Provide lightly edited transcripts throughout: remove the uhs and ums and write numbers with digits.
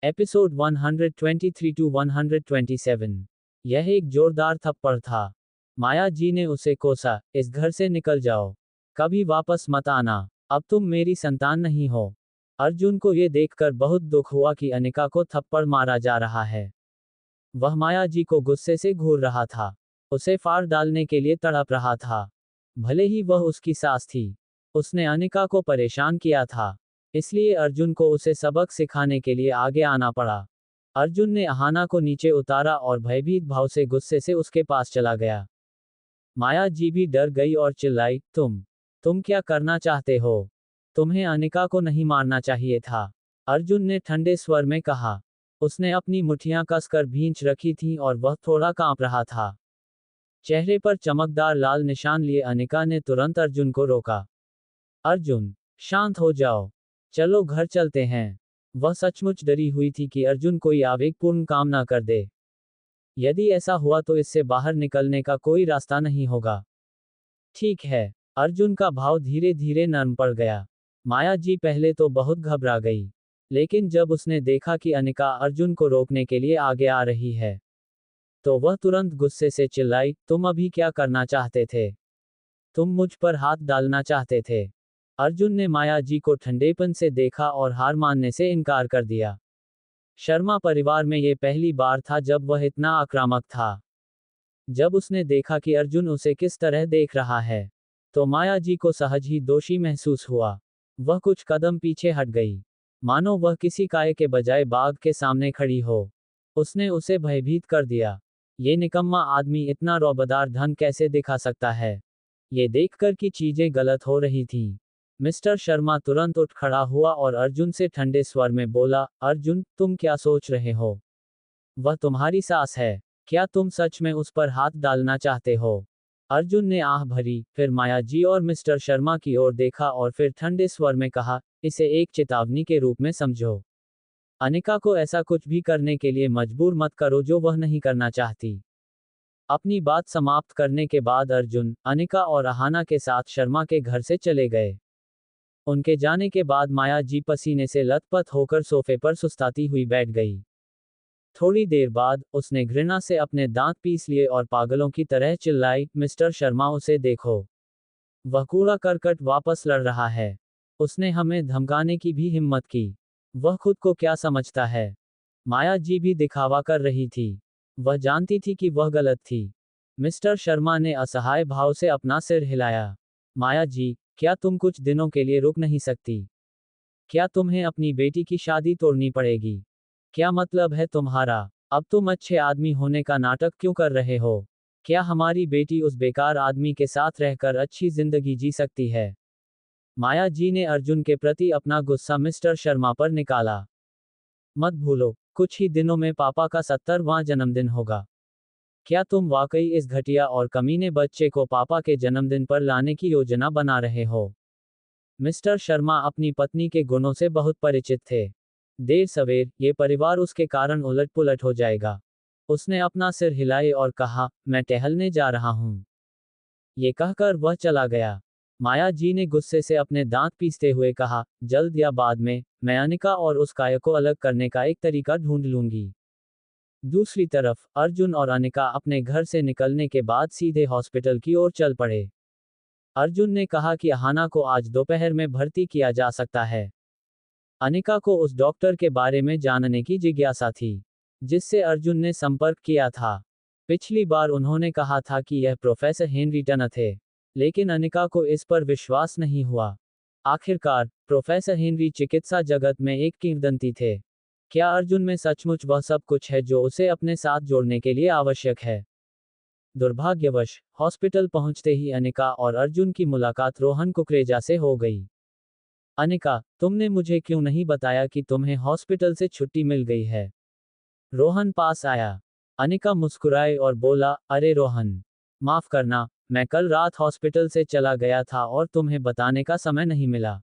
Episode 123 to 127। यह एक जोरदार थप्पड़ था। माया जी ने उसे कोसा, इस घर से निकल जाओ, कभी वापस मत आना, अब तुम मेरी संतान नहीं हो। अर्जुन को ये देखकर बहुत दुख हुआ कि अनिका को थप्पड़ मारा जा रहा है। वह माया जी को गुस्से से घूर रहा था, उसे फाड़ डालने के लिए तड़प रहा था। भले ही वह उसकी सास थी, उसने अनिका को परेशान किया था, इसलिए अर्जुन को उसे सबक सिखाने के लिए आगे आना पड़ा। अर्जुन ने अहाना को नीचे उतारा और भयभीत भाव से गुस्से से उसके पास चला गया। माया जी भी डर गई और चिल्लाई, तुम क्या करना चाहते हो? तुम्हें अनिका को नहीं मारना चाहिए था। अर्जुन ने ठंडे स्वर में कहा। उसने अपनी मुट्ठियां कसकर भींच रखी थीं और वह थोड़ा कांप रहा था। चेहरे पर चमकदार लाल निशान लिए अनिका ने तुरंत अर्जुन को रोका। अर्जुन, शांत हो जाओ, चलो घर चलते हैं। वह सचमुच डरी हुई थी कि अर्जुन कोई आवेगपूर्ण काम ना कर दे। यदि ऐसा हुआ तो इससे बाहर निकलने का कोई रास्ता नहीं होगा। ठीक है। अर्जुन का भाव धीरे धीरे नरम पड़ गया। माया जी पहले तो बहुत घबरा गई, लेकिन जब उसने देखा कि अनिका अर्जुन को रोकने के लिए आगे आ रही है, तो वह तुरंत गुस्से से चिल्लाई, तुम अभी क्या करना चाहते थे? तुम मुझ पर हाथ डालना चाहते थे। अर्जुन ने माया जी को ठंडेपन से देखा और हार मानने से इनकार कर दिया। शर्मा परिवार में ये पहली बार था जब वह इतना आक्रामक था। जब उसने देखा कि अर्जुन उसे किस तरह देख रहा है, तो माया जी को सहज ही दोषी महसूस हुआ। वह कुछ कदम पीछे हट गई, मानो वह किसी काय के बजाय बाघ के सामने खड़ी हो। उसने उसे भयभीत कर दिया। ये निकम्मा आदमी इतना रौबदार ढंग कैसे दिखा सकता है? ये देखकर कि चीजें गलत हो रही थीं, मिस्टर शर्मा तुरंत उठ खड़ा हुआ और अर्जुन से ठंडे स्वर में बोला, अर्जुन, तुम क्या सोच रहे हो? वह तुम्हारी सास है, क्या तुम सच में उस पर हाथ डालना चाहते हो? अर्जुन ने आह भरी, फिर माया जी और मिस्टर शर्मा की ओर देखा और फिर ठंडे स्वर में कहा, इसे एक चेतावनी के रूप में समझो। अनिका को ऐसा कुछ भी करने के लिए मजबूर मत करो जो वह नहीं करना चाहती। अपनी बात समाप्त करने के बाद अर्जुन, अनिका और अहाना के साथ शर्मा के घर से चले गए। उनके जाने के बाद माया जी पसीने से लथपथ होकर सोफे पर सुस्ताती हुई बैठ गई। थोड़ी देर बाद उसने घृणा से अपने दांत पीस लिए और पागलों की तरह चिल्लाई, मिस्टर शर्मा, उसे देखो, वह कूड़ा करकट वापस लड़ रहा है। उसने हमें धमकाने की भी हिम्मत की। वह खुद को क्या समझता है? माया जी भी दिखावा कर रही थी। वह जानती थी कि वह गलत थी। मिस्टर शर्मा ने असहाय भाव से अपना सिर हिलाया। माया जी, क्या तुम कुछ दिनों के लिए रुक नहीं सकती? क्या तुम्हें अपनी बेटी की शादी तोड़नी पड़ेगी? क्या मतलब है तुम्हारा? अब तुम अच्छे आदमी होने का नाटक क्यों कर रहे हो? क्या हमारी बेटी उस बेकार आदमी के साथ रहकर अच्छी जिंदगी जी सकती है? माया जी ने अर्जुन के प्रति अपना गुस्सा मिस्टर शर्मा पर निकाला। मत भूलो, कुछ ही दिनों में पापा का 70वां जन्मदिन होगा। क्या तुम वाकई इस घटिया और कमीने बच्चे को पापा के जन्मदिन पर लाने की योजना बना रहे हो? मिस्टर शर्मा अपनी पत्नी के गुणों से बहुत परिचित थे। देर सवेर ये परिवार उसके कारण उलट पुलट हो जाएगा। उसने अपना सिर हिलाए और कहा, मैं टहलने जा रहा हूं। ये कहकर वह चला गया। माया जी ने गुस्से से अपने दांत पीसते हुए कहा, जल्द या बाद में मैं अनिका और उस काय को अलग करने का एक तरीका ढूंढ लूंगी। दूसरी तरफ अर्जुन और अनिका अपने घर से निकलने के बाद सीधे हॉस्पिटल की ओर चल पड़े। अर्जुन ने कहा कि अहाना को आज दोपहर में भर्ती किया जा सकता है। अनिका को उस डॉक्टर के बारे में जानने की जिज्ञासा थी, जिससे अर्जुन ने संपर्क किया था। पिछली बार उन्होंने कहा था कि यह प्रोफेसर हेनरी टन थे, लेकिन अनिका को इस पर विश्वास नहीं हुआ। आखिरकार प्रोफेसर हेनरी चिकित्सा जगत में एक किंवदंती थे। क्या अर्जुन में सचमुच वह सब कुछ है जो उसे अपने साथ जोड़ने के लिए आवश्यक है? दुर्भाग्यवश हॉस्पिटल पहुंचते ही अनिका और अर्जुन की मुलाकात रोहन कुकरेजा से हो गई। अनिका, तुमने मुझे क्यों नहीं बताया कि तुम्हें हॉस्पिटल से छुट्टी मिल गई है? रोहन पास आया। अनिका मुस्कुराए और बोला, अरे रोहन, माफ करना, मैं कल रात हॉस्पिटल से चला गया था और तुम्हें बताने का समय नहीं मिला।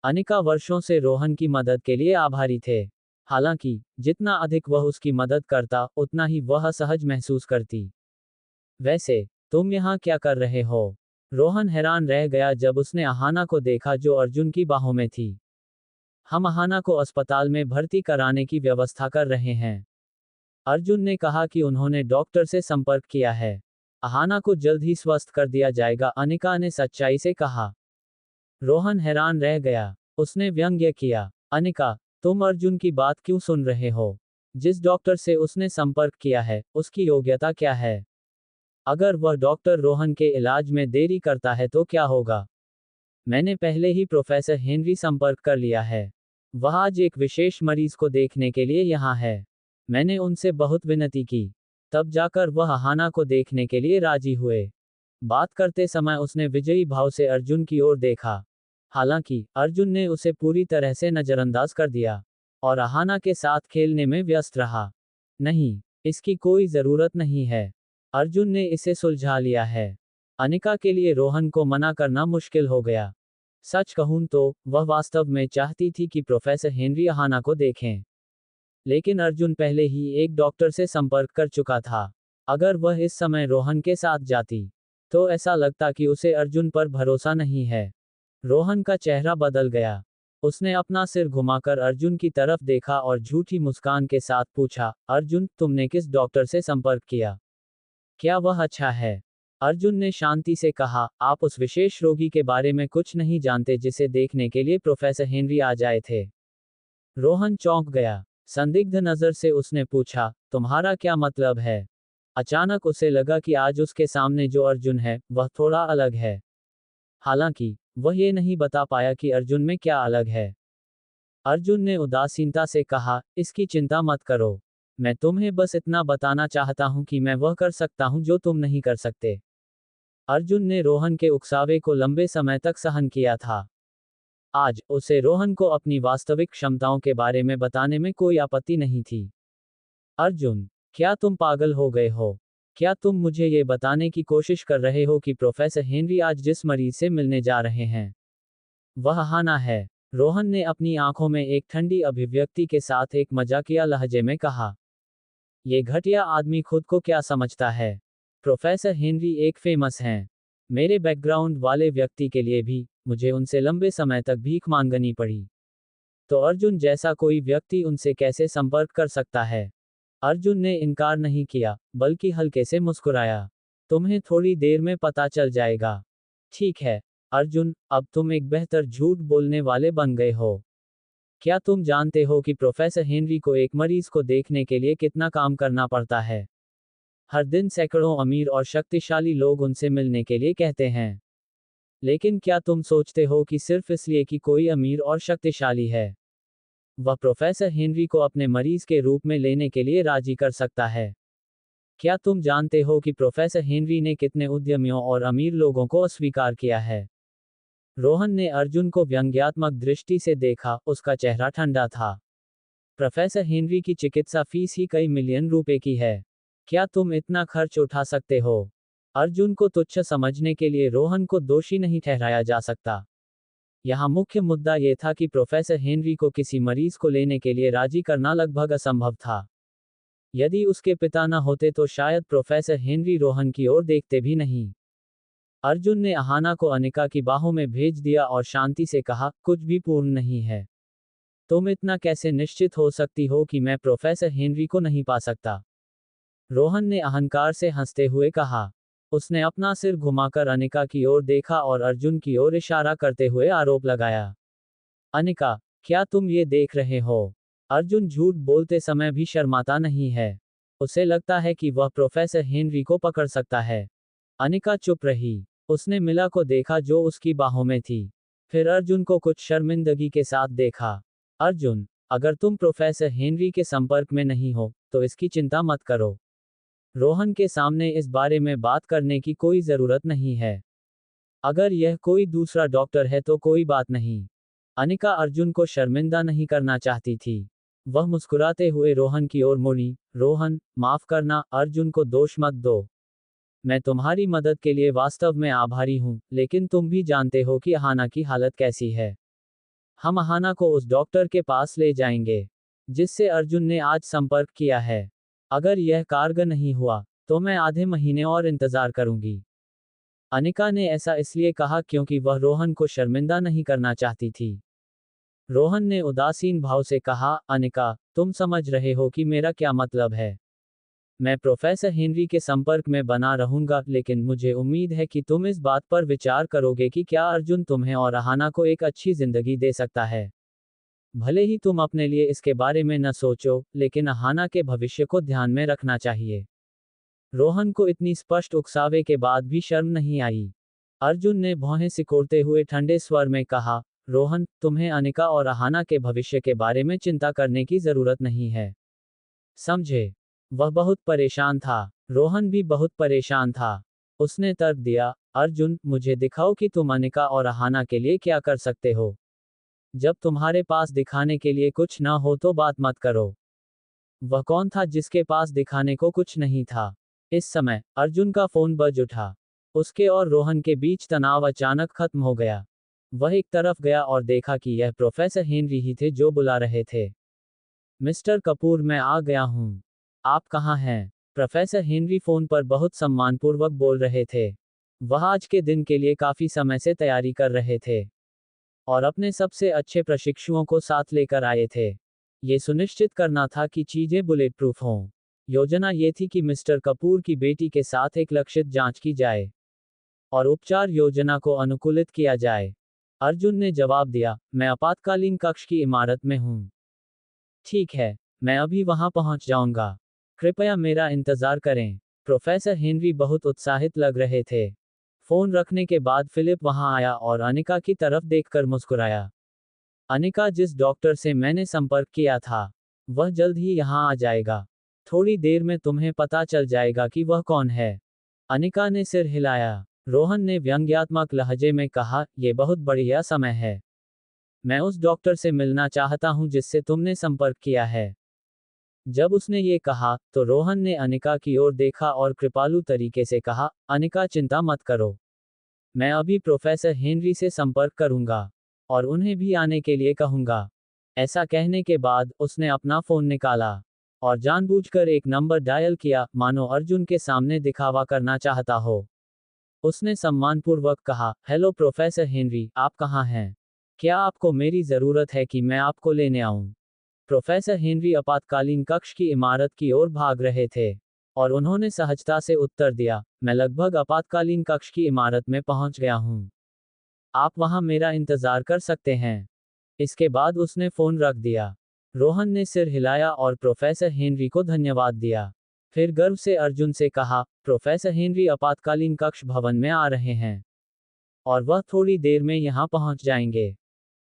अनिका वर्षों से रोहन की मदद के लिए आभारी थे। हालांकि जितना अधिक वह उसकी मदद करता, उतना ही वह असहज महसूस करती। वैसे तुम यहाँ क्या कर रहे हो? रोहन हैरान रह गया जब उसने अहाना को देखा जो अर्जुन की बाहों में थी। हम अहाना को अस्पताल में भर्ती कराने की व्यवस्था कर रहे हैं। अर्जुन ने कहा कि उन्होंने डॉक्टर से संपर्क किया है। अहाना को जल्द ही स्वस्थ कर दिया जाएगा, अनिका ने सच्चाई से कहा। रोहन हैरान रह गया। उसने व्यंग्य किया, अनिका, तुम अर्जुन की बात क्यों सुन रहे हो? जिस डॉक्टर से उसने संपर्क किया है, उसकी योग्यता क्या है? अगर वह डॉक्टर रोहन के इलाज में देरी करता है तो क्या होगा? मैंने पहले ही प्रोफेसर हेनरी संपर्क कर लिया है। वह आज एक विशेष मरीज को देखने के लिए यहाँ है। मैंने उनसे बहुत विनती की, तब जाकर वह अहाना को देखने के लिए राजी हुए। बात करते समय उसने विजयी भाव से अर्जुन की ओर देखा। हालांकि अर्जुन ने उसे पूरी तरह से नजरअंदाज कर दिया और अहाना के साथ खेलने में व्यस्त रहा। नहीं, इसकी कोई जरूरत नहीं है। अर्जुन ने इसे सुलझा लिया है। अनिका के लिए रोहन को मना करना मुश्किल हो गया। सच कहूं तो वह वास्तव में चाहती थी कि प्रोफेसर हेनरी अहाना को देखें, लेकिन अर्जुन पहले ही एक डॉक्टर से संपर्क कर चुका था। अगर वह इस समय रोहन के साथ जाती, तो ऐसा लगता कि उसे अर्जुन पर भरोसा नहीं है। रोहन का चेहरा बदल गया। उसने अपना सिर घुमाकर अर्जुन की तरफ देखा और झूठी मुस्कान के साथ पूछा, अर्जुन, तुमने किस डॉक्टर से संपर्क किया? क्या वह अच्छा है? अर्जुन ने शांति से कहा, आप उस विशेष रोगी के बारे में कुछ नहीं जानते जिसे देखने के लिए प्रोफेसर हेनरी आ जाए थे। रोहन चौंक गया। संदिग्ध नजर से उसने पूछा, तुम्हारा क्या मतलब है? अचानक उसे लगा कि आज उसके सामने जो अर्जुन है, वह थोड़ा अलग है। हालांकि वह ये नहीं बता पाया कि अर्जुन में क्या अलग है। अर्जुन ने उदासीनता से कहा, इसकी चिंता मत करो। मैं तुम्हें बस इतना बताना चाहता हूं कि मैं वह कर सकता हूं जो तुम नहीं कर सकते। अर्जुन ने रोहन के उकसावे को लंबे समय तक सहन किया था। आज उसे रोहन को अपनी वास्तविक क्षमताओं के बारे में बताने में कोई आपत्ति नहीं थी। अर्जुन, क्या तुम पागल हो गए हो? क्या तुम मुझे ये बताने की कोशिश कर रहे हो कि प्रोफेसर हेनरी आज जिस मरीज से मिलने जा रहे हैं, वह अहाना है? रोहन ने अपनी आंखों में एक ठंडी अभिव्यक्ति के साथ एक मजाकिया लहजे में कहा। ये घटिया आदमी खुद को क्या समझता है? प्रोफेसर हेनरी एक फेमस हैं। मेरे बैकग्राउंड वाले व्यक्ति के लिए भी मुझे उनसे लंबे समय तक भीख मांगनी पड़ी। तो अर्जुन जैसा कोई व्यक्ति उनसे कैसे संपर्क कर सकता है? अर्जुन ने इनकार नहीं किया, बल्कि हल्के से मुस्कुराया। तुम्हें थोड़ी देर में पता चल जाएगा। ठीक है अर्जुन, अब तुम एक बेहतर झूठ बोलने वाले बन गए हो। क्या तुम जानते हो कि प्रोफेसर हेनरी को एक मरीज को देखने के लिए कितना काम करना पड़ता है? हर दिन सैकड़ों अमीर और शक्तिशाली लोग उनसे मिलने के लिए कहते हैं। लेकिन क्या तुम सोचते हो कि सिर्फ इसलिए कि कोई अमीर और शक्तिशाली है, वह प्रोफेसर हेनरी को अपने मरीज के रूप में लेने के लिए राजी कर सकता है? क्या तुम जानते हो कि प्रोफेसर हेनरी ने कितने उद्यमियों और अमीर लोगों को अस्वीकार किया है? रोहन ने अर्जुन को व्यंग्यात्मक दृष्टि से देखा, उसका चेहरा ठंडा था। प्रोफेसर हेनरी की चिकित्सा फीस ही कई मिलियन रुपए की है। क्या तुम इतना खर्च उठा सकते हो? अर्जुन को तुच्छ समझने के लिए रोहन को दोषी नहीं ठहराया जा सकता। यहाँ मुख्य मुद्दा यह था कि प्रोफेसर हेनरी को किसी मरीज को लेने के लिए राजी करना लगभग असंभव था। यदि उसके पिता न होते तो शायद प्रोफेसर हेनरी रोहन की ओर देखते भी नहीं। अर्जुन ने अहाना को अनिका की बाहों में भेज दिया और शांति से कहा, कुछ भी पूर्ण नहीं है। तुम इतना कैसे निश्चित हो सकती हो कि मैं प्रोफेसर हेनरी को नहीं पा सकता? रोहन ने अहंकार से हंसते हुए कहा। उसने अपना सिर घुमाकर अनिका की ओर देखा और अर्जुन की ओर इशारा करते हुए आरोप लगाया। अनिका, क्या तुम ये देख रहे हो? अर्जुन झूठ बोलते समय भी शर्माता नहीं है। उसे लगता है कि वह प्रोफेसर हेनरी को पकड़ सकता है। अनिका चुप रही। उसने मिला को देखा जो उसकी बाहों में थी। फिर अर्जुन को कुछ शर्मिंदगी के साथ देखा। अर्जुन, अगर तुम प्रोफेसर हेनरी के संपर्क में नहीं हो, तो इसकी चिंता मत करो। रोहन के सामने इस बारे में बात करने की कोई जरूरत नहीं है। अगर यह कोई दूसरा डॉक्टर है तो कोई बात नहीं। अनिका अर्जुन को शर्मिंदा नहीं करना चाहती थी। वह मुस्कुराते हुए रोहन की ओर मुड़ी। रोहन, माफ करना, अर्जुन को दोष मत दो। मैं तुम्हारी मदद के लिए वास्तव में आभारी हूँ, लेकिन तुम भी जानते हो कि अहाना की हालत कैसी है। हम अहाना को उस डॉक्टर के पास ले जाएंगे जिससे अर्जुन ने आज संपर्क किया है। अगर यह कारगर नहीं हुआ, तो मैं आधे महीने और इंतजार करूंगी। अनिका ने ऐसा इसलिए कहा क्योंकि वह रोहन को शर्मिंदा नहीं करना चाहती थी। रोहन ने उदासीन भाव से कहा, अनिका, तुम समझ रहे हो कि मेरा क्या मतलब है। मैं प्रोफेसर हेनरी के संपर्क में बना रहूंगा, लेकिन मुझे उम्मीद है कि तुम इस बात पर विचार करोगे कि क्या अर्जुन तुम्हें और अहाना को एक अच्छी जिंदगी दे सकता है। भले ही तुम अपने लिए इसके बारे में न सोचो, लेकिन अहाना के भविष्य को ध्यान में रखना चाहिए। रोहन को इतनी स्पष्ट उकसावे के बाद भी शर्म नहीं आई। अर्जुन ने भौहें सिकोड़ते हुए ठंडे स्वर में कहा, रोहन, तुम्हें अनिका और अहाना के भविष्य के बारे में चिंता करने की जरूरत नहीं है। समझे। वह बहुत परेशान था। रोहन भी बहुत परेशान था। उसने तर्क दिया, अर्जुन, मुझे दिखाओ कि तुम अनिका और अहाना के लिए क्या कर सकते हो। जब तुम्हारे पास दिखाने के लिए कुछ ना हो तो बात मत करो। वह कौन था जिसके पास दिखाने को कुछ नहीं था। इस समय अर्जुन का फोन बज उठा। उसके और रोहन के बीच तनाव अचानक खत्म हो गया। वह एक तरफ गया और देखा कि यह प्रोफेसर हेनरी ही थे जो बुला रहे थे। मिस्टर कपूर, मैं आ गया हूँ। आप कहाँ हैं? प्रोफेसर हेनरी फोन पर बहुत सम्मानपूर्वक बोल रहे थे। वह आज के दिन के लिए काफी समय से तैयारी कर रहे थे और अपने सबसे अच्छे प्रशिक्षुओं को साथ लेकर आए थे। ये सुनिश्चित करना था कि चीजें बुलेट प्रूफ हों। योजना ये थी कि मिस्टर कपूर की बेटी के साथ एक लक्षित जांच की जाए और उपचार योजना को अनुकूलित किया जाए। अर्जुन ने जवाब दिया, मैं आपातकालीन कक्ष की इमारत में हूँ। ठीक है, मैं अभी वहां पहुंच जाऊंगा। कृपया मेरा इंतजार करें। प्रोफेसर हेनरी बहुत उत्साहित लग रहे थे। फोन रखने के बाद फिलिप वहां आया और अनिका की तरफ देखकर मुस्कुराया। अनिका, जिस डॉक्टर से मैंने संपर्क किया था, वह जल्द ही यहां आ जाएगा। थोड़ी देर में तुम्हें पता चल जाएगा कि वह कौन है। अनिका ने सिर हिलाया। रोहन ने व्यंग्यात्मक लहजे में कहा, यह बहुत बढ़िया समय है। मैं उस डॉक्टर से मिलना चाहता हूं जिससे तुमने संपर्क किया है। जब उसने ये कहा, तो रोहन ने अनिका की ओर देखा और कृपालु तरीके से कहा, अनिका, चिंता मत करो। मैं अभी प्रोफेसर हेनरी से संपर्क करूंगा और उन्हें भी आने के लिए कहूंगा। ऐसा कहने के बाद उसने अपना फोन निकाला और जानबूझकर एक नंबर डायल किया, मानो अर्जुन के सामने दिखावा करना चाहता हो। उसने सम्मानपूर्वक कहा, हेलो प्रोफेसर हेनरी, आप कहाँ हैं? क्या आपको मेरी जरूरत है कि मैं आपको लेने आऊं? प्रोफेसर हेनरी आपातकालीन कक्ष की इमारत की ओर भाग रहे थे और उन्होंने सहजता से उत्तर दिया, मैं लगभग आपातकालीन कक्ष की इमारत में पहुंच गया हूं। आप वहां मेरा इंतजार कर सकते हैं। इसके बाद उसने फोन रख दिया। रोहन ने सिर हिलाया और प्रोफेसर हेनरी को धन्यवाद दिया। फिर गर्व से अर्जुन से कहा, प्रोफेसर हेनरी आपातकालीन कक्ष भवन में आ रहे हैं और वह थोड़ी देर में यहां पहुंच जाएंगे।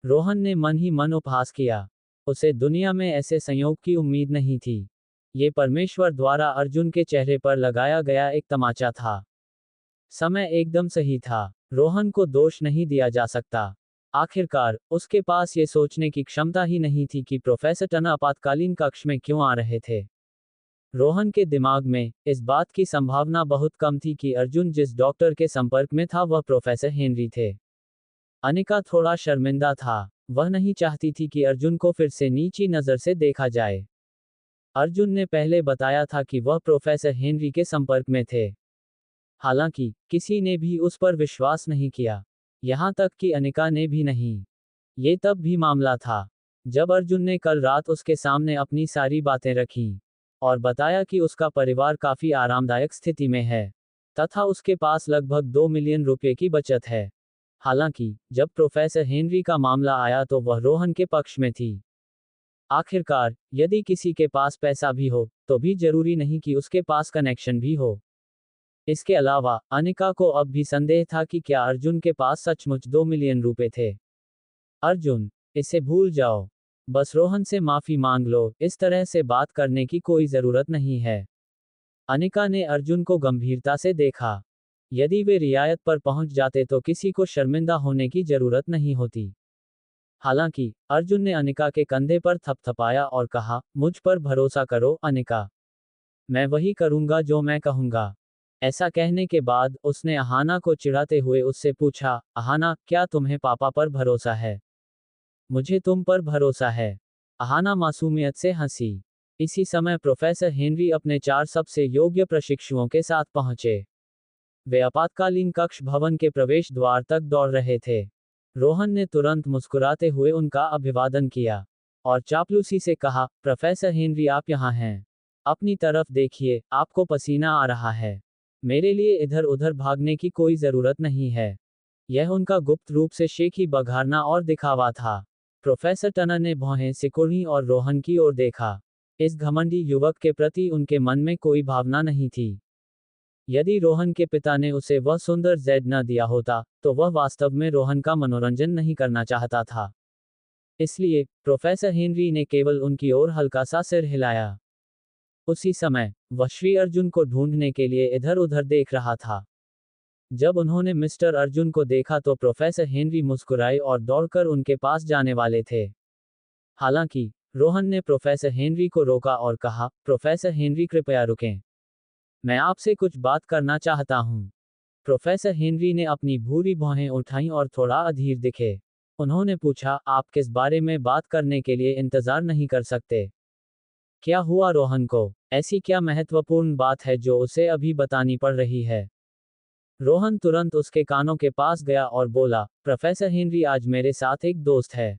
रोहन ने मन ही मन उपहास किया। उसे दुनिया में ऐसे संयोग की उम्मीद नहीं थी। ये परमेश्वर द्वारा अर्जुन के चेहरे पर लगाया गया एक तमाचा था। समय एकदम सही था। रोहन को दोष नहीं दिया जा सकता। आखिरकार उसके पास ये सोचने की क्षमता ही नहीं थी कि प्रोफेसर टना आपातकालीन कक्ष में क्यों आ रहे थे। रोहन के दिमाग में इस बात की संभावना बहुत कम थी कि अर्जुन जिस डॉक्टर के संपर्क में था वह प्रोफेसर हेनरी थे। अनिका थोड़ा शर्मिंदा था। वह नहीं चाहती थी कि अर्जुन को फिर से नीची नजर से देखा जाए। अर्जुन ने पहले बताया था कि वह प्रोफेसर हेनरी के संपर्क में थे। हालांकि किसी ने भी उस पर विश्वास नहीं किया, यहां तक कि अनिका ने भी नहीं। ये तब भी मामला था जब अर्जुन ने कल रात उसके सामने अपनी सारी बातें रखीं और बताया कि उसका परिवार काफी आरामदायक स्थिति में है तथा उसके पास लगभग 2 मिलियन रुपए की बचत है। हालांकि जब प्रोफेसर हेनरी का मामला आया तो वह रोहन के पक्ष में थी। आखिरकार यदि किसी के पास पैसा भी हो तो भी जरूरी नहीं कि उसके पास कनेक्शन भी हो। इसके अलावा अनिका को अब भी संदेह था कि क्या अर्जुन के पास सचमुच 2 मिलियन रुपए थे। अर्जुन, इसे भूल जाओ। बस रोहन से माफी मांग लो, इस तरह से बात करने की कोई जरूरत नहीं है। अनिका ने अर्जुन को गंभीरता से देखा। यदि वे रियायत पर पहुंच जाते तो किसी को शर्मिंदा होने की जरूरत नहीं होती। हालांकि अर्जुन ने अनिका के कंधे पर थपथपाया और कहा, मुझ पर भरोसा करो अनिका। मैं वही करूंगा जो मैं कहूंगा। ऐसा कहने के बाद उसने अहाना को चिढ़ाते हुए उससे पूछा, अहाना, क्या तुम्हें पापा पर भरोसा है? मुझे तुम पर भरोसा है। अहाना मासूमियत से हंसी। इसी समय प्रोफेसर हेनरी अपने 4 सबसे योग्य प्रशिक्षुओं के साथ पहुंचे। वे आपातकालीन कक्ष भवन के प्रवेश द्वार तक दौड़ रहे थे। रोहन ने तुरंत मुस्कुराते हुए उनका अभिवादन किया और चापलूसी से कहा, प्रोफेसर हेनरी आप यहाँ हैं। अपनी तरफ देखिए, आपको पसीना आ रहा है। मेरे लिए इधर उधर भागने की कोई जरूरत नहीं है। यह उनका गुप्त रूप से शेखी बघारना और दिखावा था। प्रोफेसर टनर ने भौहें सिकुड़ी और रोहन की ओर देखा। इस घमंडी युवक के प्रति उनके मन में कोई भावना नहीं थी। यदि रोहन के पिता ने उसे वह सुंदर जेड न दिया होता, तो वह वास्तव में रोहन का मनोरंजन नहीं करना चाहता था। इसलिए प्रोफेसर हेनरी ने केवल उनकी ओर हल्का सा सिर हिलाया। उसी समय वह श्री अर्जुन को ढूंढने के लिए इधर उधर देख रहा था। जब उन्होंने मिस्टर अर्जुन को देखा तो प्रोफेसर हेनरी मुस्कुराए और दौड़कर उनके पास जाने वाले थे। हालांकि रोहन ने प्रोफेसर हेनरी को रोका और कहा, प्रोफेसर हेनरी कृपया रुकें। मैं आपसे कुछ बात करना चाहता हूं। प्रोफेसर हेनरी ने अपनी भूरी भौहें उठाईं और थोड़ा अधीर दिखे। उन्होंने पूछा, आप किस बारे में बात करने के लिए इंतजार नहीं कर सकते? क्या हुआ रोहन को? ऐसी क्या महत्वपूर्ण बात है जो उसे अभी बतानी पड़ रही है? रोहन तुरंत उसके कानों के पास गया और बोला, प्रोफेसर हेनरी आज मेरे साथ एक दोस्त है।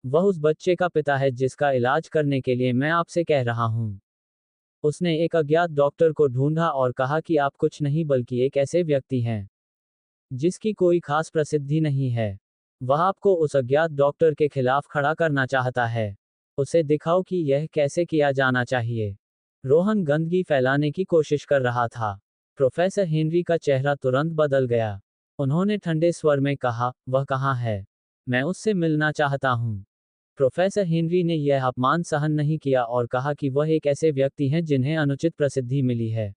वह उस बच्चे का पिता है जिसका इलाज करने के लिए मैं आपसे कह रहा हूँ। उसने एक अज्ञात डॉक्टर को ढूंढा और कहा कि आप कुछ नहीं बल्कि एक ऐसे व्यक्ति हैं जिसकी कोई खास प्रसिद्धि नहीं है। वह आपको उस अज्ञात डॉक्टर के खिलाफ खड़ा करना चाहता है। उसे दिखाओ कि यह कैसे किया जाना चाहिए। रोहन गंदगी फैलाने की कोशिश कर रहा था। प्रोफेसर हेनरी का चेहरा तुरंत बदल गया। उन्होंने ठंडे स्वर में कहा, वह कहाँ है? मैं उससे मिलना चाहता हूँ। प्रोफेसर हेनरी ने यह अपमान सहन नहीं किया और कहा कि वह एक ऐसे व्यक्ति हैं जिन्हें अनुचित प्रसिद्धि मिली है।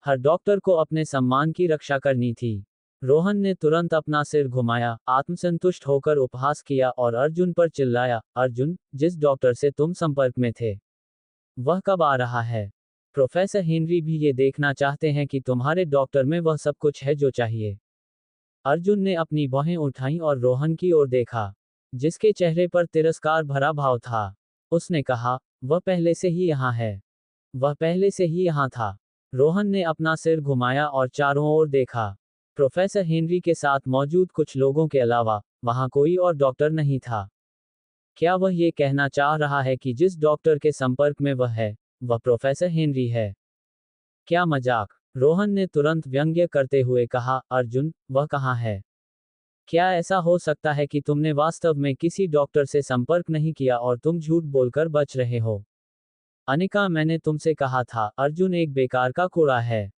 हर डॉक्टर को अपने सम्मान की रक्षा करनी थी। रोहन ने तुरंत अपना सिर घुमाया, आत्मसंतुष्ट होकर उपहास किया और अर्जुन पर चिल्लाया, अर्जुन, जिस डॉक्टर से तुम संपर्क में थे, वह कब आ रहा है? प्रोफेसर हेनरी भी ये देखना चाहते हैं कि तुम्हारे डॉक्टर में वह सब कुछ है जो चाहिए। अर्जुन ने अपनी बाहें उठाईं और रोहन की ओर देखा, जिसके चेहरे पर तिरस्कार भरा भाव था। उसने कहा, वह पहले से ही यहाँ है। वह पहले से ही यहाँ था। रोहन ने अपना सिर घुमाया और चारों ओर देखा। प्रोफेसर हेनरी के साथ मौजूद कुछ लोगों के अलावा वहाँ कोई और डॉक्टर नहीं था। क्या वह ये कहना चाह रहा है कि जिस डॉक्टर के संपर्क में वह है, वह प्रोफेसर हेनरी है? क्या मजाक! रोहन ने तुरंत व्यंग्य करते हुए कहा, अर्जुन, वह कहाँ है? क्या ऐसा हो सकता है कि तुमने वास्तव में किसी डॉक्टर से संपर्क नहीं किया और तुम झूठ बोलकर बच रहे हो? अनिका, मैंने तुमसे कहा था, अर्जुन एक बेकार का कूड़ा है।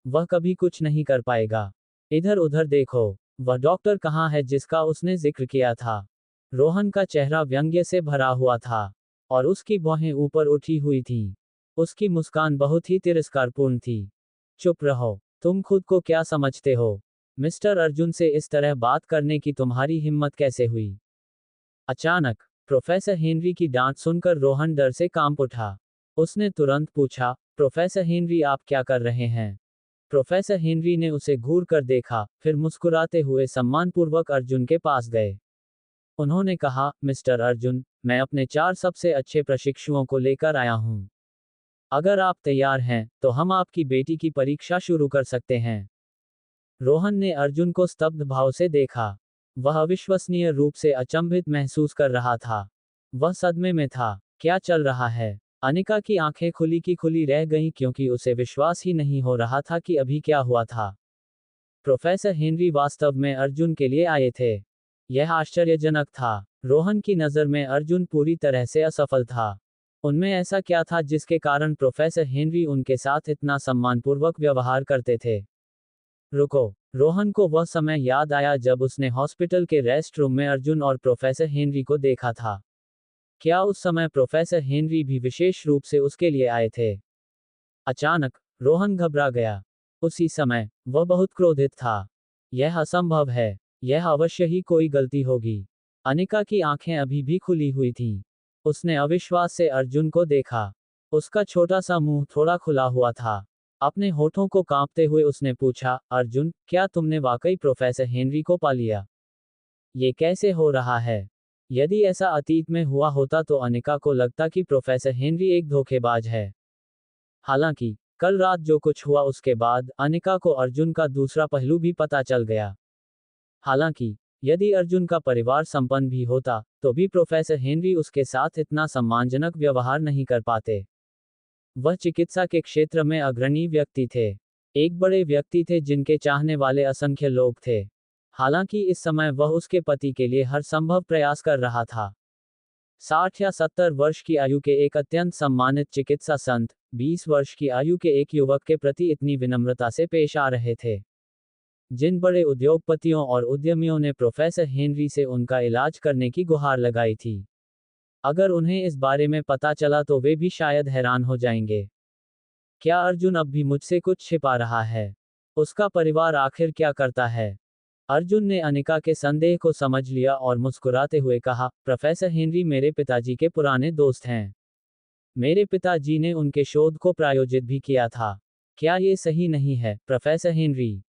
वह कभी कुछ नहीं कर पाएगा। इधर उधर देखो, वह डॉक्टर कहाँ है जिसका उसने जिक्र किया था? रोहन का चेहरा व्यंग्य से भरा हुआ था और उसकी भौहें ऊपर उठी हुई थीं। उसकी मुस्कान बहुत ही तिरस्कारपूर्ण थी। चुप रहो, तुम खुद को क्या समझते हो? मिस्टर अर्जुन से इस तरह बात करने की तुम्हारी हिम्मत कैसे हुई? अचानक प्रोफेसर हेनरी की डांट सुनकर रोहन डर से कांप उठा। उसने तुरंत पूछा, प्रोफेसर हेनरी आप क्या कर रहे हैं? प्रोफेसर हेनरी ने उसे घूर कर देखा, फिर मुस्कुराते हुए सम्मानपूर्वक अर्जुन के पास गए। उन्होंने कहा, मिस्टर अर्जुन, मैं अपने 4 सबसे अच्छे प्रशिक्षुओं को लेकर आया हूं। अगर आप तैयार हैं, तो हम आपकी बेटी की परीक्षा शुरू कर सकते हैं। रोहन ने अर्जुन को स्तब्ध भाव से देखा। वह अविश्वसनीय रूप से अचंभित महसूस कर रहा था। वह सदमे में था। क्या चल रहा है? अनिका की आंखें खुली की खुली रह गईं क्योंकि उसे विश्वास ही नहीं हो रहा था कि अभी क्या हुआ था। प्रोफेसर हेनरी वास्तव में अर्जुन के लिए आए थे। यह आश्चर्यजनक था। रोहन की नज़र में अर्जुन पूरी तरह से असफल था। उनमें ऐसा क्या था जिसके कारण प्रोफेसर हेनरी उनके साथ इतना सम्मानपूर्वक व्यवहार करते थे? रुको, रोहन को वह समय याद आया जब उसने हॉस्पिटल के रेस्ट रूम में अर्जुन और प्रोफेसर हेनरी को देखा था। क्या उस समय प्रोफेसर हेनरी भी विशेष रूप से उसके लिए आए थे? अचानक रोहन घबरा गया। उसी समय वह बहुत क्रोधित था। यह असंभव है। यह अवश्य ही कोई गलती होगी। अनिका की आंखें अभी भी खुली हुई थीं। उसने अविश्वास से अर्जुन को देखा। उसका छोटा सा मुंह थोड़ा खुला हुआ था। अपने होठों को कांपते हुए उसने पूछा, अर्जुन, क्या तुमने वाकई प्रोफेसर हेनरी को पा लिया? ये कैसे हो रहा है? यदि ऐसा अतीत में हुआ होता तो अनिका को लगता कि प्रोफेसर हेनरी एक धोखेबाज है। हालांकि कल रात जो कुछ हुआ उसके बाद अनिका को अर्जुन का दूसरा पहलू भी पता चल गया। हालांकि यदि अर्जुन का परिवार संपन्न भी होता, तो भी प्रोफेसर हेनरी उसके साथ इतना सम्मानजनक व्यवहार नहीं कर पाते। वह चिकित्सा के क्षेत्र में अग्रणी व्यक्ति थे। एक बड़े व्यक्ति थे जिनके चाहने वाले असंख्य लोग थे। हालांकि इस समय वह उसके पति के लिए हर संभव प्रयास कर रहा था। 60 या 70 वर्ष की आयु के एक अत्यंत सम्मानित चिकित्सा संत, 20 वर्ष की आयु के एक युवक के प्रति इतनी विनम्रता से पेश आ रहे थे। जिन बड़े उद्योगपतियों और उद्यमियों ने प्रोफेसर हेनरी से उनका इलाज करने की गुहार लगाई थी, अगर उन्हें इस बारे में पता चला तो वे भी शायद हैरान हो जाएंगे। क्या अर्जुन अब भी मुझसे कुछ छिपा रहा है? उसका परिवार आखिर क्या करता है? अर्जुन ने अनिका के संदेह को समझ लिया और मुस्कुराते हुए कहा, प्रोफेसर हेनरी मेरे पिताजी के पुराने दोस्त हैं। मेरे पिताजी ने उनके शोध को प्रायोजित भी किया था। क्या ये सही नहीं है, प्रोफेसर हेनरी?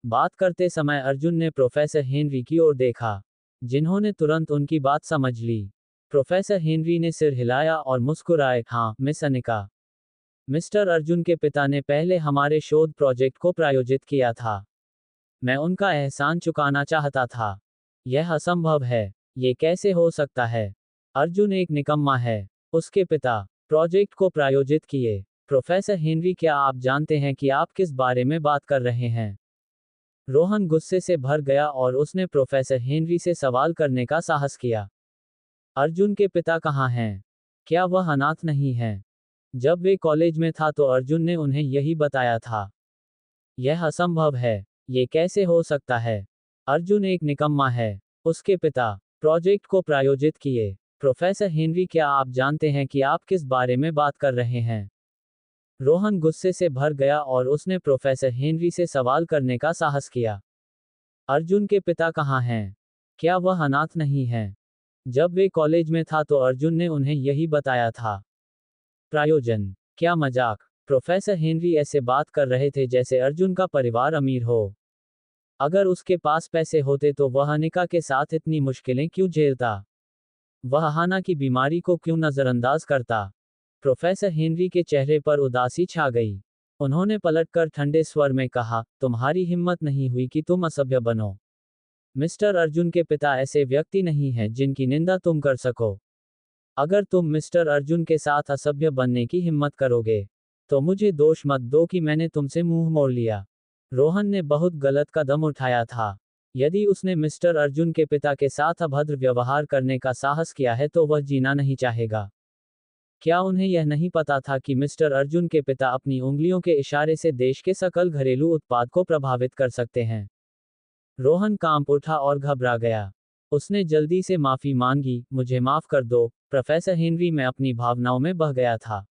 बात करते समय अर्जुन ने प्रोफेसर हेनरी की ओर देखा, जिन्होंने तुरंत उनकी बात समझ ली। प्रोफेसर हेनरी ने सिर हिलाया और मुस्कुराए, हाँ मिस अनिका। मिस्टर अर्जुन के पिता ने पहले हमारे शोध प्रोजेक्ट को प्रायोजित किया था। मैं उनका एहसान चुकाना चाहता था। यह असंभव है। ये कैसे हो सकता है? अर्जुन एक निकम्मा है। उसके पिता प्रोजेक्ट को प्रायोजित किए। प्रोफेसर हेनरी, क्या आप जानते हैं कि आप किस बारे में बात कर रहे हैं? रोहन गुस्से से भर गया और उसने प्रोफेसर हेनरी से सवाल करने का साहस किया। अर्जुन के पिता कहाँ हैं? क्या वह अनाथ नहीं हैं? जब वे कॉलेज में था तो अर्जुन ने उन्हें यही बताया था। यह असंभव है। ये कैसे हो सकता है? अर्जुन एक निकम्मा है। उसके पिता प्रोजेक्ट को प्रायोजित किए। प्रोफेसर हेनरी, क्या आप जानते हैं कि आप किस बारे में बात कर रहे हैं? रोहन गुस्से से भर गया और उसने प्रोफेसर हेनरी से सवाल करने का साहस किया। अर्जुन के पिता कहाँ हैं? क्या वह अनाथ नहीं हैं? जब वे कॉलेज में था तो अर्जुन ने उन्हें यही बताया था। प्रायोजन? क्या मजाक! प्रोफेसर हेनरी ऐसे बात कर रहे थे जैसे अर्जुन का परिवार अमीर हो। अगर उसके पास पैसे होते तो वह अनिका के साथ इतनी मुश्किलें क्यों झेलता? वह हाना की बीमारी को क्यों नजरअंदाज करता? प्रोफेसर हेनरी के चेहरे पर उदासी छा गई। उन्होंने पलटकर ठंडे स्वर में कहा, तुम्हारी हिम्मत नहीं हुई कि तुम असभ्य बनो। मिस्टर अर्जुन के पिता ऐसे व्यक्ति नहीं हैं जिनकी निंदा तुम कर सको। अगर तुम मिस्टर अर्जुन के साथ असभ्य बनने की हिम्मत करोगे, तो मुझे दोष मत दो कि मैंने तुमसे मुंह मोड़ लिया। रोहन ने बहुत गलत कदम उठाया था। यदि उसने मिस्टर अर्जुन के पिता के साथ अभद्र व्यवहार करने का साहस किया है तो वह जीना नहीं चाहेगा। क्या उन्हें यह नहीं पता था कि मिस्टर अर्जुन के पिता अपनी उंगलियों के इशारे से देश के सकल घरेलू उत्पाद को प्रभावित कर सकते हैं? रोहन कांप उठा और घबरा गया। उसने जल्दी से माफी मांगी, मुझे माफ कर दो, प्रोफेसर हेनरी, मैं अपनी भावनाओं में बह गया था।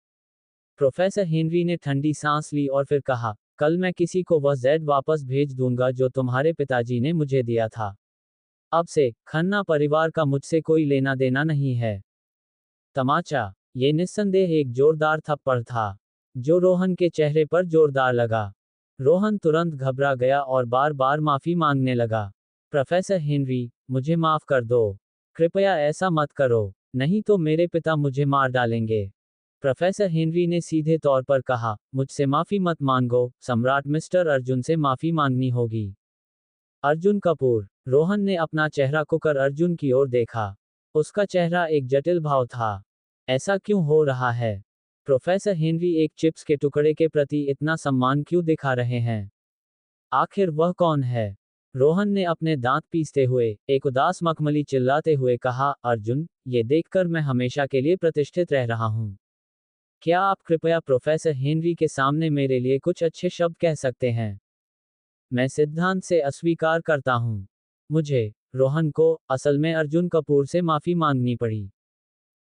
प्रोफेसर हेनरी ने ठंडी सांस ली और फिर कहा, कल मैं किसी को वह जेड वापस भेज दूंगा जो तुम्हारे पिताजी ने मुझे दिया था। अब से खन्ना परिवार का मुझसे कोई लेना देना नहीं है। तमाचा! ये निस्संदेह एक जोरदार थप्पड़ था, जो रोहन के चेहरे पर जोरदार लगा। रोहन तुरंत घबरा गया और बार बार माफी मांगने लगा। प्रोफेसर हेनरी, मुझे माफ कर दो। कृपया ऐसा मत करो, नहीं तो मेरे पिता मुझे मार डालेंगे। प्रोफेसर हेनरी ने सीधे तौर पर कहा, मुझसे माफी मत मांगो, सम्राट मिस्टर अर्जुन से माफी मांगनी होगी। अर्जुन कपूर। रोहन ने अपना चेहरा कुकर अर्जुन की ओर देखा। उसका चेहरा एक जटिल भाव था। ऐसा क्यों हो रहा है? प्रोफेसर हेनरी एक चिप्स के टुकड़े के प्रति इतना सम्मान क्यों दिखा रहे हैं? आखिर वह कौन है? रोहन ने अपने दांत पीसते हुए, एक उदास मखमली चिल्लाते हुए कहा, अर्जुन, ये देखकर मैं हमेशा के लिए प्रतिष्ठित रह रहा हूं। क्या आप कृपया प्रोफेसर हेनरी के सामने मेरे लिए कुछ अच्छे शब्द कह सकते हैं? मैं सिद्धांत से अस्वीकार करता हूं। मुझे, रोहन को, असल में अर्जुन कपूर से माफी मांगनी पड़ी।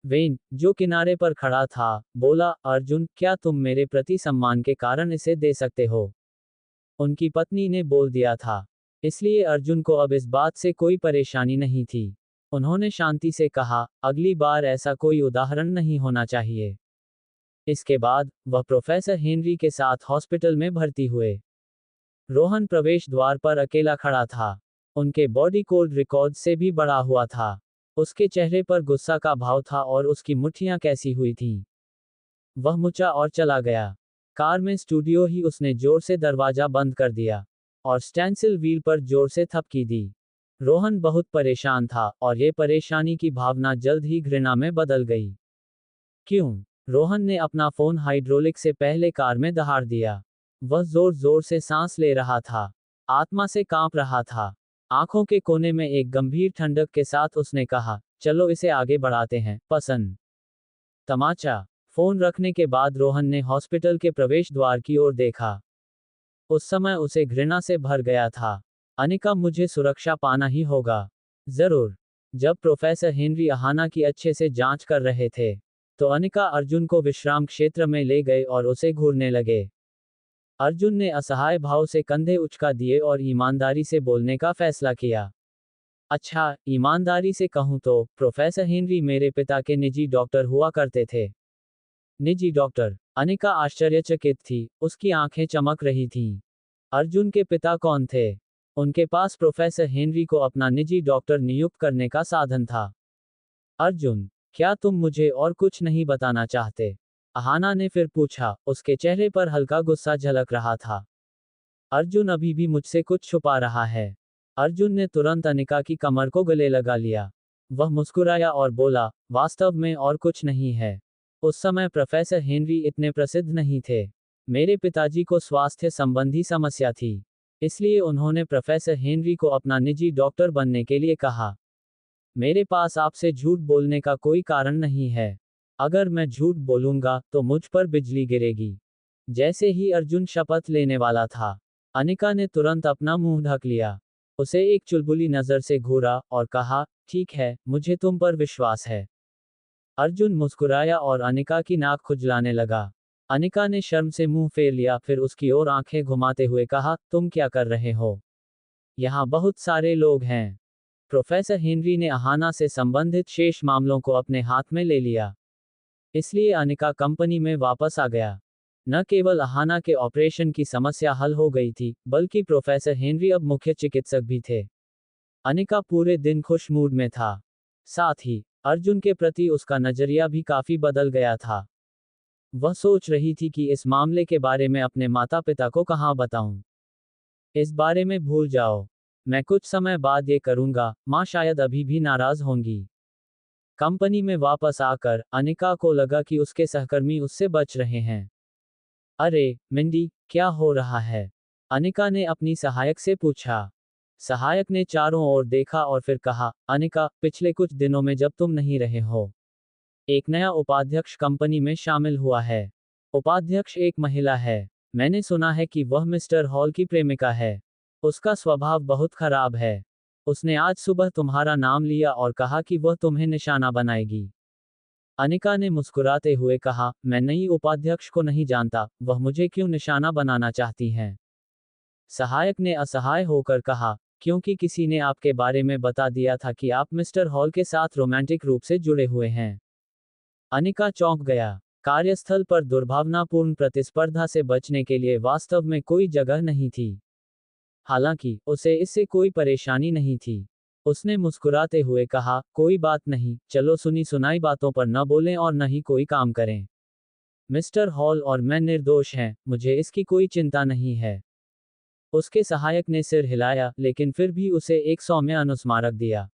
वेन, जो किनारे पर खड़ा था, बोला, अर्जुन, क्या तुम मेरे प्रति सम्मान के कारण इसे दे सकते हो? उनकी पत्नी ने बोल दिया था। इसलिए अर्जुन को अब इस बात से कोई परेशानी नहीं थी। उन्होंने शांति से कहा, अगली बार ऐसा कोई उदाहरण नहीं होना चाहिए। इसके बाद, वह प्रोफेसर हेनरी के साथ हॉस्पिटल में भर्ती हुए। रोहन प्रवेश द्वार पर अकेला खड़ा था। उनके बॉडी कोड रिकॉर्ड से भी बड़ा हुआ था। उसके चेहरे पर गुस्सा का भाव था और उसकी मुट्ठियां कैसी हुई थीं। वह मुचा और चला गया। कार में स्टूडियो ही उसने जोर से दरवाजा बंद कर दिया और स्टैंसिल व्हील पर जोर से थपकी दी। रोहन बहुत परेशान था और ये परेशानी की भावना जल्द ही घृणा में बदल गई। क्यों? रोहन ने अपना फोन हाइड्रोलिक से पहले कार में दहाड़ दिया। वह जोर जोर से सांस ले रहा था। आत्मा से कांप रहा था। आंखों के कोने में एक गंभीर ठंडक के साथ उसने कहा, चलो इसे आगे बढ़ाते हैं, पसंद। तमाचा। फोन रखने के बाद रोहन ने हॉस्पिटल के प्रवेश द्वार की ओर देखा। उस समय उसे घृणा से भर गया था। अनिका, मुझे सुरक्षा पाना ही होगा। जरूर। जब प्रोफेसर हेनरी अहाना की अच्छे से जांच कर रहे थे, तो अनिका अर्जुन को विश्राम क्षेत्र में ले गए और उसे घूरने लगे। अर्जुन ने असहाय भाव से कंधे उचका दिए और ईमानदारी से बोलने का फैसला किया। अच्छा, ईमानदारी से कहूं तो, प्रोफेसर हेनरी मेरे पिता के निजी डॉक्टर हुआ करते थे। निजी डॉक्टर? अनिका आश्चर्यचकित थी, उसकी आंखें चमक रही थीं। अर्जुन के पिता कौन थे? उनके पास प्रोफेसर हेनरी को अपना निजी डॉक्टर नियुक्त करने का साधन था। अर्जुन, क्या तुम मुझे और कुछ नहीं बताना चाहते? अहाना ने फिर पूछा, उसके चेहरे पर हल्का गुस्सा झलक रहा था। अर्जुन अभी भी मुझसे कुछ छुपा रहा है। अर्जुन ने तुरंत अनिका की कमर को गले लगा लिया। वह मुस्कुराया और बोला, वास्तव में और कुछ नहीं है। उस समय प्रोफेसर हेनरी इतने प्रसिद्ध नहीं थे। मेरे पिताजी को स्वास्थ्य संबंधी समस्या थी, इसलिए उन्होंने प्रोफेसर हेनरी को अपना निजी डॉक्टर बनने के लिए कहा। मेरे पास आपसे झूठ बोलने का कोई कारण नहीं है। अगर मैं झूठ बोलूंगा तो मुझ पर बिजली गिरेगी। जैसे ही अर्जुन शपथ लेने वाला था, अनिका ने तुरंत अपना मुंह ढक लिया। उसे एक चुलबुली नजर से घूरा और कहा, ठीक है, मुझे तुम पर विश्वास है। अर्जुन मुस्कुराया और अनिका की नाक खुजलाने लगा। अनिका ने शर्म से मुंह फेर लिया, फिर उसकी ओर आंखें घुमाते हुए कहा, तुम क्या कर रहे हो? यहाँ बहुत सारे लोग हैं। प्रोफेसर हेनरी ने अहाना से संबंधित शेष मामलों को अपने हाथ में ले लिया। इसलिए अनिका कंपनी में वापस आ गया। न केवल अहाना के ऑपरेशन की समस्या हल हो गई थी, बल्कि प्रोफेसर हेनरी अब मुख्य चिकित्सक भी थे। अनिका पूरे दिन खुश मूड में था। साथ ही अर्जुन के प्रति उसका नजरिया भी काफी बदल गया था। वह सोच रही थी कि इस मामले के बारे में अपने माता पिता को कहाँ बताऊं। इस बारे में भूल जाओ। मैं कुछ समय बाद ये करूंगा, माँ शायद अभी भी नाराज होंगी। कंपनी में वापस आकर अनिका को लगा कि उसके सहकर्मी उससे बच रहे हैं। अरे, मिंडी, क्या हो रहा है? अनिका ने अपनी सहायक से पूछा। सहायक ने चारों ओर देखा और फिर कहा, अनिका, पिछले कुछ दिनों में जब तुम नहीं रहे हो, एक नया उपाध्यक्ष कंपनी में शामिल हुआ है। उपाध्यक्ष एक महिला है। मैंने सुना है कि वह मिस्टर हॉल की प्रेमिका है। उसका स्वभाव बहुत खराब है। उसने आज सुबह तुम्हारा नाम लिया और कहा कि वह तुम्हें निशाना बनाएगी। अनिका ने मुस्कुराते हुए कहा, मैं नई उपाध्यक्ष को नहीं जानता, वह मुझे क्यों निशाना बनाना चाहती हैं? सहायक ने असहाय होकर कहा, क्योंकि किसी ने आपके बारे में बता दिया था कि आप मिस्टर हॉल के साथ रोमांटिक रूप से जुड़े हुए हैं। अनिका चौंक गया। कार्यस्थल पर दुर्भावनापूर्ण प्रतिस्पर्धा से बचने के लिए वास्तव में कोई जगह नहीं थी। हालांकि उसे इससे कोई परेशानी नहीं थी। उसने मुस्कुराते हुए कहा, कोई बात नहीं, चलो सुनी सुनाई बातों पर न बोलें और न ही कोई काम करें। मिस्टर हॉल और मैं निर्दोष हैं, मुझे इसकी कोई चिंता नहीं है। उसके सहायक ने सिर हिलाया, लेकिन फिर भी उसे एक सौम्य अनुस्मारक दिया।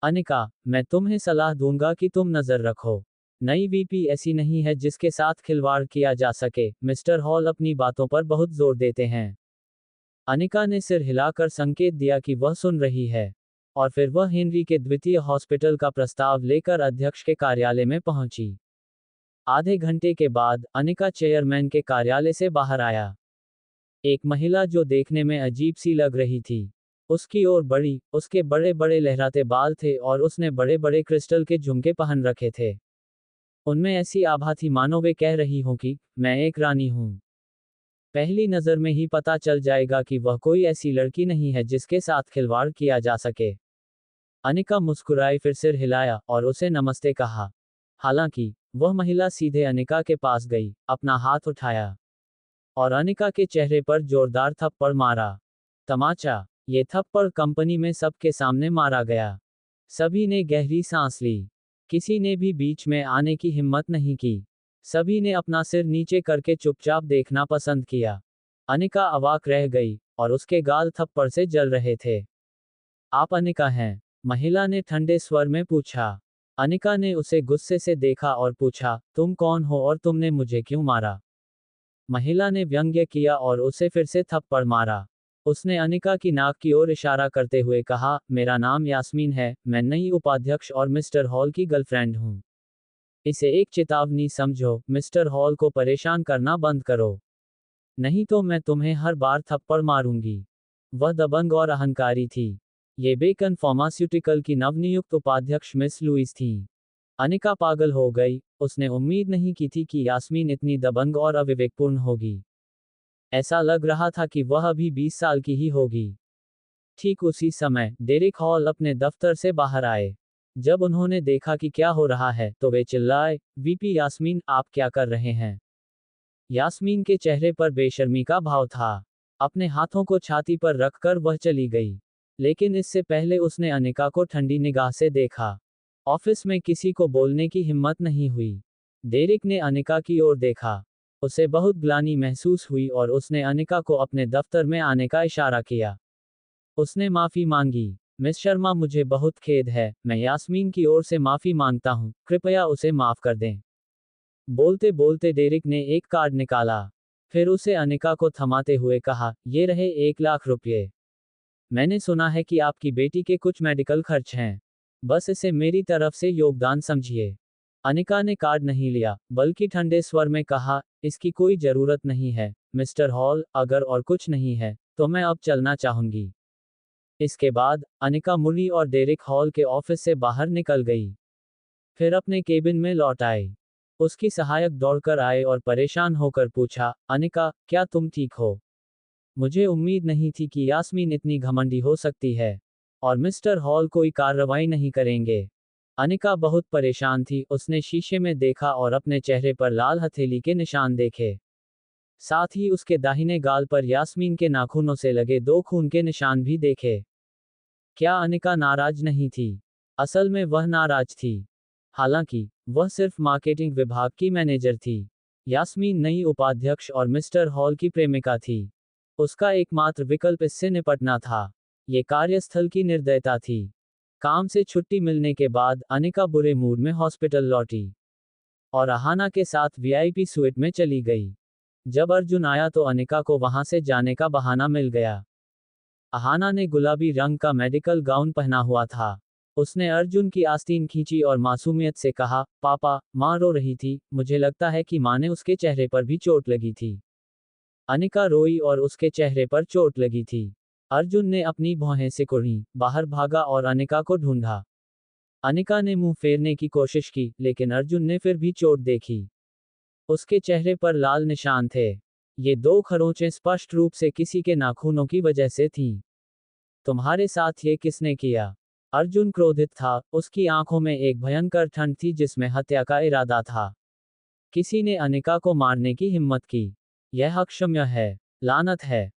अनिका, मैं तुम्हें सलाह दूंगा कि तुम नजर रखो। नई वीपी ऐसी नहीं है जिसके साथ खिलवाड़ किया जा सके। मिस्टर हॉल अपनी बातों पर बहुत जोर देते हैं। अनिका ने सिर हिलाकर संकेत दिया कि वह सुन रही है। और फिर वह हेनरी के द्वितीय हॉस्पिटल का प्रस्ताव लेकर अध्यक्ष के कार्यालय में पहुंची। आधे घंटे के बाद अनिका चेयरमैन के कार्यालय से बाहर आया। एक महिला जो देखने में अजीब सी लग रही थी। उसकी ओर बढ़ी, उसके बड़े बड़े लहराते बाल थे और उसने बड़े बड़े क्रिस्टल के झुमके पहन रखे थे। उनमें ऐसी आभा थी मानो वे कह रही हों कि मैं एक रानी हूं। पहली नजर में ही पता चल जाएगा कि वह कोई ऐसी लड़की नहीं है जिसके साथ खिलवाड़ किया जा सके। अनिका मुस्कुराई, फिर सिर हिलाया और उसे नमस्ते कहा। हालांकि वह महिला सीधे अनिका के पास गई, अपना हाथ उठाया और अनिका के चेहरे पर जोरदार थप्पड़ मारा। तमाचा। ये थप्पड़ कंपनी में सबके सामने मारा गया। सभी ने गहरी सांस ली। किसी ने भी बीच में आने की हिम्मत नहीं की। सभी ने अपना सिर नीचे करके चुपचाप देखना पसंद किया। अनिका अवाक रह गई और उसके गाल थप्पड़ से जल रहे थे। आप अनिका हैं? महिला ने ठंडे स्वर में पूछा। अनिका ने उसे गुस्से से देखा और पूछा, तुम कौन हो और तुमने मुझे क्यों मारा? महिला ने व्यंग्य किया और उसे फिर से थप्पड़ मारा। उसने अनिका की नाक की ओर इशारा करते हुए कहा, मेरा नाम यास्मीन है, मैं नई उपाध्यक्ष और मिस्टर हॉल की गर्लफ्रेंड हूँ। इसे एक चेतावनी समझो, मिस्टर हॉल को परेशान करना बंद करो। नहीं तो मैं तुम्हें हर बार थप्पड़ मारूंगी। वह दबंग और अहंकारी थी। ये बेकन फार्मास्यूटिकल की नवनियुक्त उपाध्यक्ष मिस लुइस थी। अनिका पागल हो गई, उसने उम्मीद नहीं की थी कि यास्मीन इतनी दबंग और अविवेकपूर्ण होगी। ऐसा लग रहा था कि वह अभी 20 साल की ही होगी। ठीक उसी समय डेरिक हॉल अपने दफ्तर से बाहर आए। जब उन्होंने देखा कि क्या हो रहा है तो वे चिल्लाए, वीपी यास्मीन, आप क्या कर रहे हैं? यास्मीन के चेहरे पर बेशर्मी का भाव था। अपने हाथों को छाती पर रखकर वह चली गई। लेकिन इससे पहले उसने अनिका को ठंडी निगाह से देखा। ऑफिस में किसी को बोलने की हिम्मत नहीं हुई। डेरिक ने अनिका की ओर देखा। उसे बहुत ग्लानि महसूस हुई और उसने अनिका को अपने दफ्तर में आने का इशारा किया। उसने माफी मांगी। मिस शर्मा, मुझे बहुत खेद है, मैं यास्मीन की ओर से माफी मांगता हूँ, कृपया उसे माफ कर दें। बोलते बोलते डेरिक ने एक कार्ड निकाला। फिर उसे अनिका को थमाते हुए कहा, ये रहे 1 लाख रुपये। मैंने सुना है कि आपकी बेटी के कुछ मेडिकल खर्च हैं। बस इसे मेरी तरफ से योगदान समझिए। अनिका ने कार्ड नहीं लिया, बल्कि ठंडे स्वर में कहा, इसकी कोई जरूरत नहीं है, मिस्टर हॉल, अगर और कुछ नहीं है, तो मैं अब चलना चाहूंगी। इसके बाद, अनिका मुड़ी और डेरिक हॉल के ऑफिस से बाहर निकल गई। फिर अपने केबिन में लौट आई। उसकी सहायक दौड़कर आए और परेशान होकर पूछा, अनिका, क्या तुम ठीक हो? मुझे उम्मीद नहीं थी कि यास्मीन इतनी घमंडी हो सकती है। और मिस्टर हॉल कोई कार्रवाई नहीं करेंगे। अनिका बहुत परेशान थी, उसने शीशे में देखा और अपने चेहरे पर लाल हथेली के निशान देखे। साथ ही उसके दाहिने गाल पर यास्मीन के नाखूनों से लगे 2 खून के निशान भी देखे। क्या अनिका नाराज नहीं थी? असल में वह नाराज थी। हालांकि, वह सिर्फ मार्केटिंग विभाग की मैनेजर थी। यास्मीन नई उपाध्यक्ष और मिस्टर हॉल की प्रेमिका थी। उसका एकमात्र विकल्प इससे निपटना था। ये कार्यस्थल की निर्दयता थी। काम से छुट्टी मिलने के बाद अनिका बुरे मूड में हॉस्पिटल लौटी और अहाना के साथ वीआईपी स्वीट में चली गई। जब अर्जुन आया तो अनिका को वहां से जाने का बहाना मिल गया। अहाना ने गुलाबी रंग का मेडिकल गाउन पहना हुआ था। उसने अर्जुन की आस्तीन खींची और मासूमियत से कहा, पापा, माँ रो रही थी, मुझे लगता है कि माँ ने उसके चेहरे पर भी चोट लगी थी। अनिका रोई और उसके चेहरे पर चोट लगी थी। अर्जुन ने अपनी भौहें सिकुड़ी, बाहर भागा और अनिका को ढूंढा। अनिका ने मुंह फेरने की कोशिश की, लेकिन अर्जुन ने फिर भी चोट देखी। उसके चेहरे पर लाल निशान थे। ये 2 खरोंचें स्पष्ट रूप से किसी के नाखूनों की वजह से थीं। तुम्हारे साथ ये किसने किया? अर्जुन क्रोधित था, उसकी आंखों में एक भयंकर ठंड थी जिसमें हत्या का इरादा था। किसी ने अनिका को मारने की हिम्मत की। यह अक्षम्य है। लानत है।